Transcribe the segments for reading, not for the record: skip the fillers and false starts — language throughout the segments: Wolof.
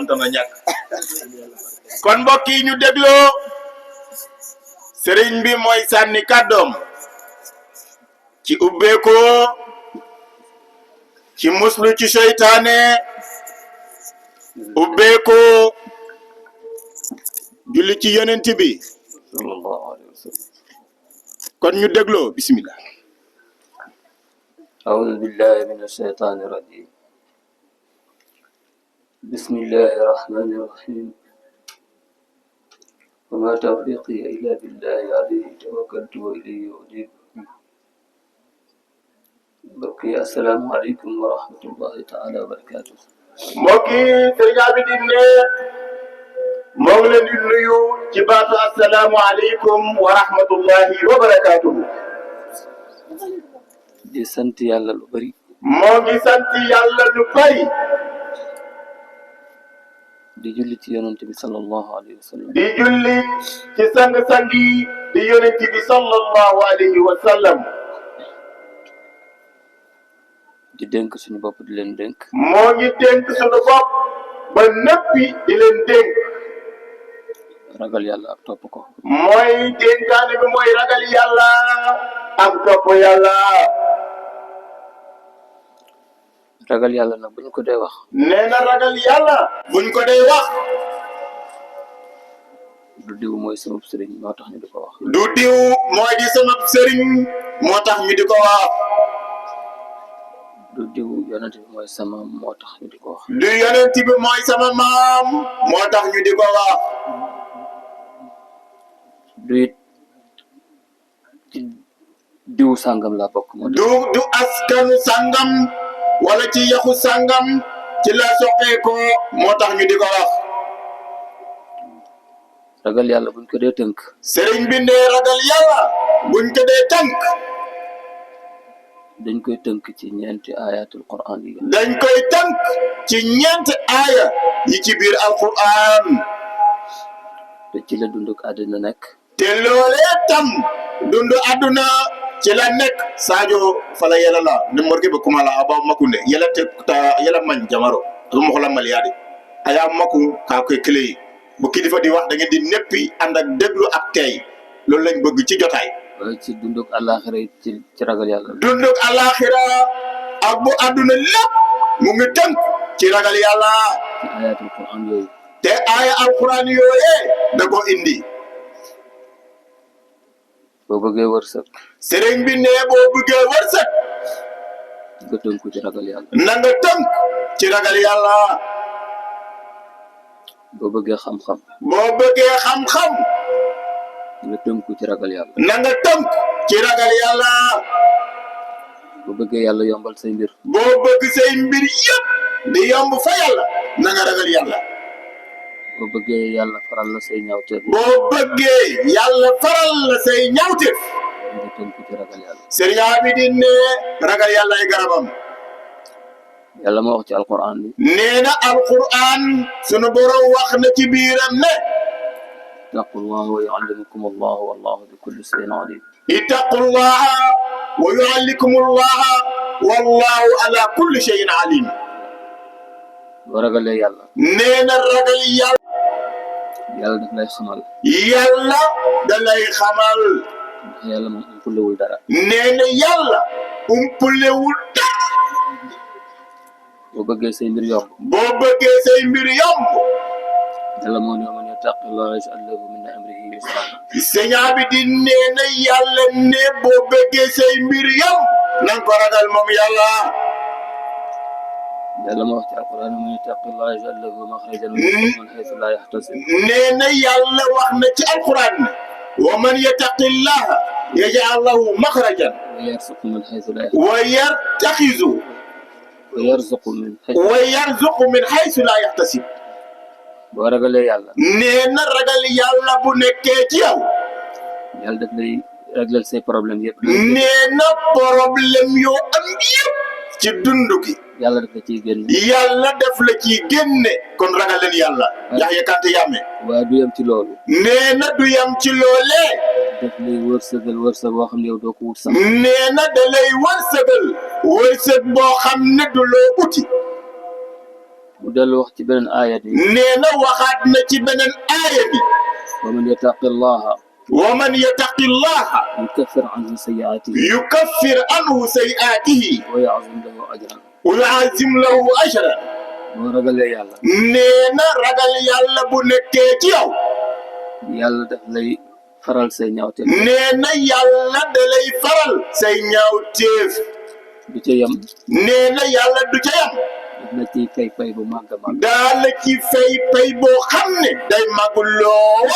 mënta na ñàkk kon mbokk yi ñu dégloo sëriñ bi mooy sànni kàddoom ci ubbeekoo ci muslu ci seytaane ubbeekoo julli ci yonent bi sallallahu alayhi wa sallam. kon ñu dégloo bismillah. أعوذ بالله من الشيطان الرجيم. بسم الله الرحمن الرحيم. وما توفيقي إلا بالله عليه توكلت وإليه أنيب. بقي السلام عليكم ورحمة الله تعالى وبركاته. mbokk yi sëriñ Abidine ne moo ngi leen di nuyu ci baatu assalaamu aleykum wa rahmatullahi wa barakaatuhu. di sant yàlla lu bari. moo ngi sant yàlla lu bari. di julli ci yonent bi sallallahu alayhi wa sallam. di julli ci sang-sang yi di yonent bi sallallahu alayhi wa sallam. di dénk suñu bopp di leen dénk. moo ngi dénk suñu bopp ba nëppi di leen dénk. ragal yàlla ak topp ko. mooy dénkaane bi mooy ragal yàlla ak topp yàlla. ragal yàlla nag buñ ko dee wax. nee na ragal yàlla buñ ko dee wax. du diw mooy sama sëriñ moo tax ñu di ko wax. du diw mooy di sama sëriñ moo tax ñu di ko wax. du diw yonent bi mooy sama moo tax ñu di ko wax. du yonent bi mooy sama maam moo tax ñu di ko wax. du it ci diw sàngam laa bokk moo tax. du askanu sàngam wala ci yaxu sàngam ci la soqee ko moo tax ñu di ko wax. ragal yàlla buñ ko dee tënk. sëriñ bi ne ragal yàlla buñ ko dee tënk. dañ koy tënk ci ñeenti ayatul quran yi. dañ koy tënk ci ñeenti aaya yi ci biir alquran. te ci la dunduk àddina nekk. te loolee tam dundu àdduna ci la nekk. Sadio fala yela la ni morgue be kuma la aba makunde yela te ta yela man jamaro do mo xolam maliyade aya maku ka koy clé yi bu kilifa di wax da ngeen di neppi ànd ak déglu ak tey loolu lañ bëgg ci jotaay. waaye ci dunduk àllaaxira ci ragal yàlla. dunduk àllaaxira ak bu àdduna lépp mu ngi tënk ci ragal yàlla. ci ayatul quran yooyu. te aaya alquran yooyee da ko indi. boo bëggee wërsëg. sëriñ bi ne boo bëggee wërsëg. nga tënku ci ragal yàlla. na nga tënk ci ragal yàlla. boo bëggee xam-xam. boo bëggee xam-xam. nga tënku ci ragal yàlla. na nga tënk ci ragal yàlla. boo bëggee yàlla yombal say mbir. boo bëgg say mbir yëpp di yomb fa yàlla na nga ragal yàlla. boo bëggee yàlla faral la say ñaawteef. boo bëggee yàlla faral la say ñaawteef. nga tënku ci ragal yàlla. Sëriñ Abidine ne ragal yàlla ay garabam. yàlla moo wax ci alquran bi. nee na alquran sunu borom wax na ci biiram ne. ittaqullaha wa yuallimukum allahu wallahu bi kulli shay'in alim. ittaqullaha wa yuallikumullahu wallahu ala kulli shay'in alim. boo ragalee yàlla. nee na ragal yàlla. yàlla daf lay xamal. yàlla da lay xamal. ndax yàlla moom umpulewul dara. nee na yàlla umpulewul dara. boo bëggee say mbir yomb. boo bëggee say mbir yomb. yàlla moo ne man yattaqillaha yaj'al lahu min amrihi yusra. Sëñ Abidine nee na yàlla ne boo bëggee say mbir yomb na nga ko ragal moom yàlla. yàlla moo wax ci alquran man yattaqillaha yaj'al lahu makhrajan min haythu la yahtasib. nee na yàlla wax na ci alquran ne wa man yattaqillaha yaj'al lahu makhrajan wa yarzuqhu min haythu la yahtasib. wa yartaxizu wa yarzuqhu min haythu la wa yarzuqu min haythu la yahtasib. yahtasib. boo ragalee yàlla. nee na ragal yàlla bu nekkee ci yow. yàlla daf lay régler say problème yëpp. nee na problème yoo am yëpp ci dund gi. yàlla daf la ciy génn. yàlla def la ciy génne. kon ragal leen yàlla. Yaxya Kanté Yaame. waaye du yem ci loolu. nee na du yem ci loolee. daf lay wërsëgal wërsëg boo xam ne yow doo ko wut sax. nee na da lay wërsëgal wërsëg boo xam ne du loo uti. mu dellu wax ci beneen aaya bi nee na waxaat na ci beneen aaya bi wa man yattaqi llaha wa man yattaqi llaha yukaffir anhu sayyi'atihi yukaffir anhu sayyi'atihi wa ya'zim lahu ajran wa yu'azzim lahu ajran boo ragalee yàlla nee na ragal yàlla bu nekkee ci yow yàlla daf lay faral say ñaawte nee na yàlla da lay faral say ñaawteef du ca yem nee na yàlla du ca yam daf la ciy fay fay bu màgg a màgg daa la ci fay boo xam ne day màgg lool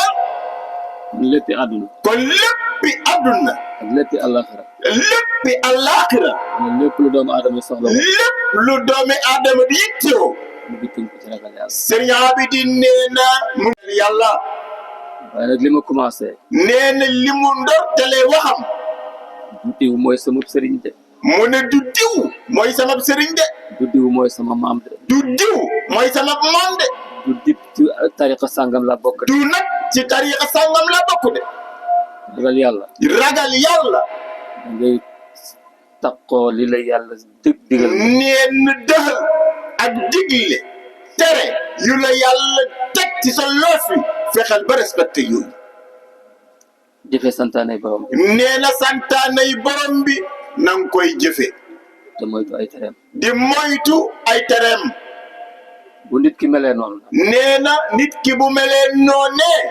léppi àdduna kon léppi àdduna ak léppi àllaaxira léppi àllaaxira wala lépp lu doomu aadama soxla ko lépp lu doomi aadama di yittewoo mu ngi tënk ci ragal yàlla sëriñ Abidi nee na mu yàlla waaye nag li ma commencé nee na li mu ndortele waxam du diw mooy sama sëriñ de mu ne du diw mooy sama sëriñ de du diw mooy sama maam de du diw mooy sama maam de du dib ci tariqa sàngam la bokk de du nag ci tariqa sàngam la bokk de ragal yàlla ragal yàlla da ngay taqoo li la yàlla digal nee na dëxal ak digle tere yu la yàlla teg ci sa loos wi fexeel ba respecté yooyu jëfe santaane borom nee na santaanay borom bi na nga koy jëfe te moytu ay tereem di moytu ay tereem bu nit ki melee noonu nee na nit ki bu melee noonee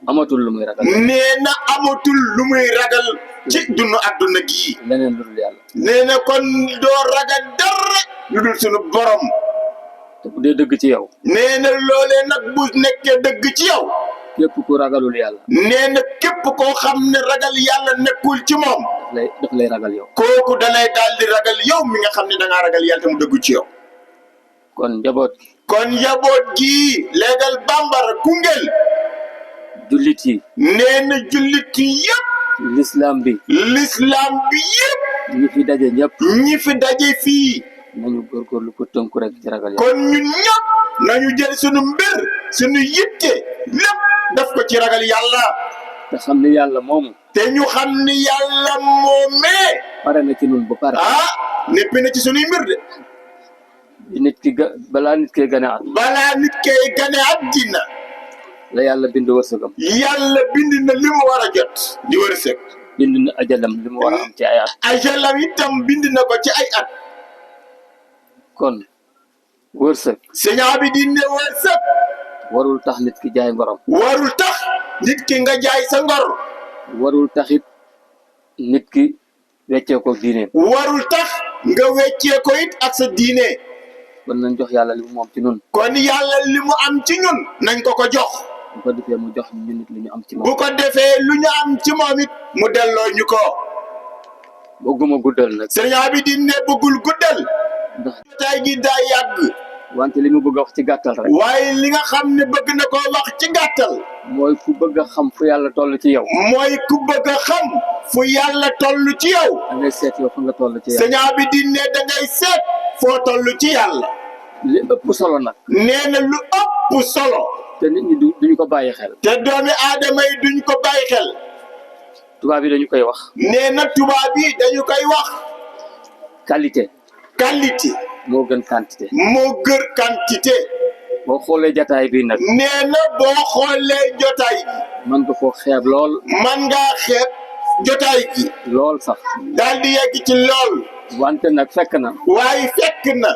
amatul lu muy ragal nee na amatul lu muy ragal ci dunu adduna gii leneen lu dul yàlla nee na kon doo ragal dara lu dul sunu borom te bu dee dëgg ci yow nee na loolee nag bu nekkee dëgg ci yow képp ku ragalul yàlla nee na képp koo xam ne ragal yàlla nekkul ci moom daf lay ragal yow kooku dalay daal di ragal yow mi nga xam ne da ngaa ragal yàlla te mu dëggu ci yow kon njaboot kon njaboot gii léegal bambara Koungheul jullit yi nee na jullit yi yëpp l'islam bi yëpp ñi fi daje ñëpp ñi fi daje fii nañu góorgóorlu ko tënku rek ci ragal yàlla kon ñun ñëpp nañu jël sunu mbir sunu yitte lépp daf ko ci ragal yàlla te xam ne yàlla moomu te ñu xam ni yàlla moomee pare na ci nun bu pare néppi na ci sunuy mbir de nit ki balaa nit koy gane at balaa nit kay gane àddina la yàlla bind wërsëgam yàlla bind na li mu war a jot di wërsëg bind na ajalam li mu war a am ci ay at ajalam itam bind na ko ci ay at kon wërsëg sëñ bi di ne wërsëg warul tax nit ki jaay ngorom warul tax nit ki nga jaay sa ngor warul taxit nit ki weccee ko diineem warul tax nga weccee ko it ak sa diine kon nañ jox yàlla li mu moom ci nun kon yàlla li mu am ci ñun nañ ko ko jox bu ko defee mu jox ñu nit li ñu am ci moom bu ko defee lu ñu am ci moom it mu delloo ñu ko bëgguma guddal nag sëñ bi di ne bëggul guddal ndax jotaay gi daa yàgg wante li mu bëgg a wax ci gàttal rek waaye li nga xam ne bëgg na koo wax ci gàttal mooy ku bëgg a xam fu yàlla toll ci yow mooy ku bëgg a xam fu yàlla toll ci yow da ngay seet yow fa nga toll ci yàlla sëñ bi di ne da ngay seet foo toll ci yàlla li ëpp solo nag nee na lu ëpp solo te nit ñi duñu ko bàyyi xel te doomi aadama yi duñ ko bàyyi xel tubaab yi dañu koy wax nee na tubaab yi dañu koy wax qualité moo gën quantité moo gën quantité boo xoolee jataay bi nag nee na boo xoolee jotaay man nga koo xeeb lool man ngaa xeeb jotaay gi lool sax daal di yegg ci lool wante nag fekk na waaye fekk na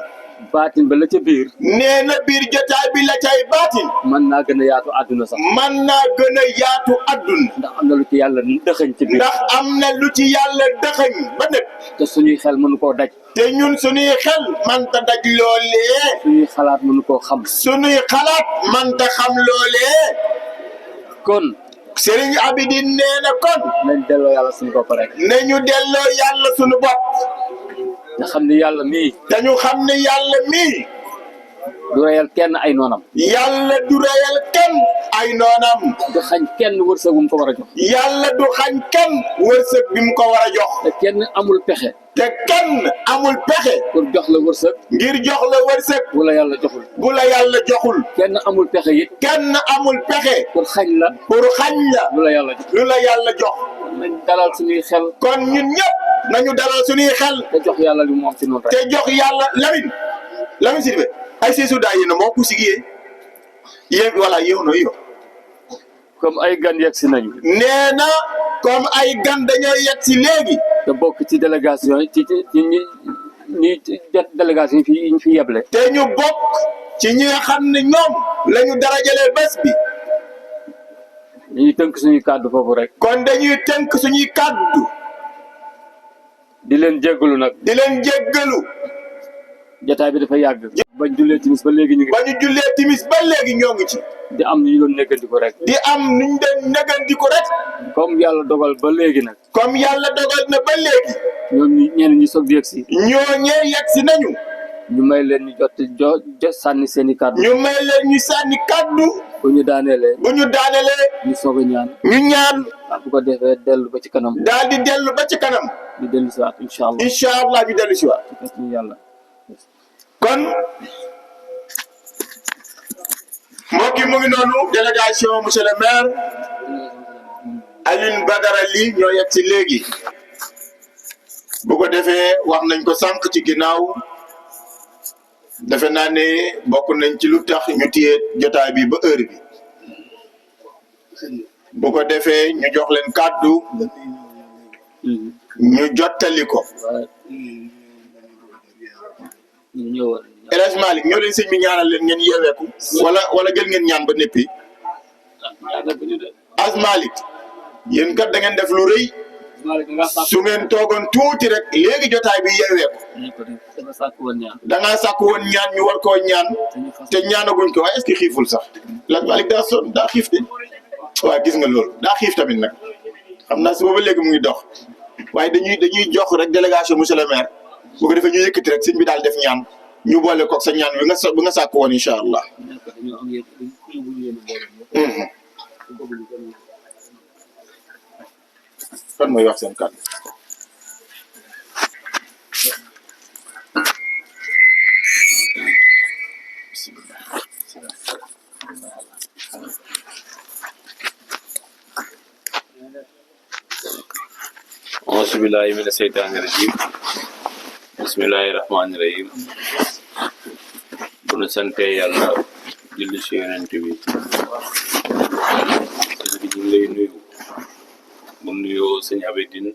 baatin ba la ca biir nee na biir jotaay bi la cay baatin mën naa gën a yaatu àdduna sax man naa gën a yaatu àdduna ndax am na lu ci yàlla dëxëñ ci biir ndax am na lu ci yàlla dëxëñ ba nekk te suñuy xel mënu koo daj te ñun suñuy xel manta daj loolee suñuy xalaat mënu koo xam suñuy xalaat manta xam loolee kon Serigne Abidi nee na kon nañ delloo yàlla suñu bopp rek nañu delloo yàlla suñu bopp te xam ni yàlla mii dañu xam ne yàlla mii du reyal kenn ay noonam yàlla du reyal kenn ay noonam du xañ kenn wërsëg bu mu ko war a jox yàlla du xañ kenn wërsëg bi mu ko war a jox te kenn amul pexe te kenn amul pexe pour jox la wërsëg ngir jox la wërsëg bu la yàlla joxul bu la yàlla joxul kenn amul pexe it kenn amul pexe pour xañ la pour xañ la lu la yàlla jox lu la yàlla jox nañ dalal suñuy xel kon ñun ñëpp nañu dalal suñuy xel te jox yàlla li mu moom ci noonu te rek jox yàlla Lamine Lamin Sidibé ay seesu daa yéen moo ku sigiyee yéen voilà yow no yo comme ay gan yegg si nañu. nee na comme ay gan dañoo yegg si léegi te bokk ci délégation ci ñi jot délégation yi ñu fi yeble. te ñu bokk ci ñi nga xam ne ñoom la ñu darajalee bés bi dañuy tënk suñuy kàddu foofu rek. kon dañuy tënk suñuy kàddu di leen jéggalu nag. di leen jéggalu jotaay bi dafa yàgg. bañ jullee timis ba léegi ñu ngi. ba ñu jullee timis ba léegi ñoo ngi ci di am ñu doon néggandiku rek. di am nuñ doon négandiku rek comme yàlla dogal ba léegi nag. comme yàlla dogal na ba léegi ñoom ñeneen ñi soog di yegg si. ñooñee yegg si nañu ñu may leen ñu jot sànni seen i kàddu. ñu may leen ñu sànni kàddu bu ñu daaneelee. bu ñu daanelee ñu soog a ñaan. ñu ñaan bu ko defee dellu ba ci kanam. daal di dellu ba ci kanam ñu dellu si waat incha allah. incha allah ñu dellu si waat ci kàttanu yàlla. kon mbokk yi mu ngi noonu délégation monsieur le maire Alioune Badara Ly ñoo yegg si léegi bu ko defee wax nañ ko sànq ci ginnaaw defe naa ne bokk nañ ci lu tax ñu téye jotaay bi ba heure bi bu ko defee ñu jox leen kàddu ñu jottali ko El Hadj Malick ñoo leen sëñ bi ñaanal leen ngeen yeeweeku wala jël ngeen ñaan ba néppi Az Malick yéen kat da ngeen def lu rëy su ngeen toogoon tuuti rek léegi jotaay bi yeeweeku da ngaa sàkk woon ñaan ñu war koo ñaan te ñaanaguñ ko waaye est-ce que xiiful sax El Hadj Malick daa xiif de waaw gis nga loolu daa xiif tamit nag xam naa si booba léegi mu ngi dox waaye dañuy jox rek délégation monsieur le maire bu ko defee ñu yëkkati rek sëñ bi daal def ñaan ñu boole koog sa ñaan bi nga sàkk woon incha allah. fan mooy wax seen kàddu. auzu billaahi mina seytaani rajiim bismillaahi rahmaani rahiim bu nu sante yàlla julli ci yonent bi ñu ngi lay nuyu bu nuyoo sëñ Abedine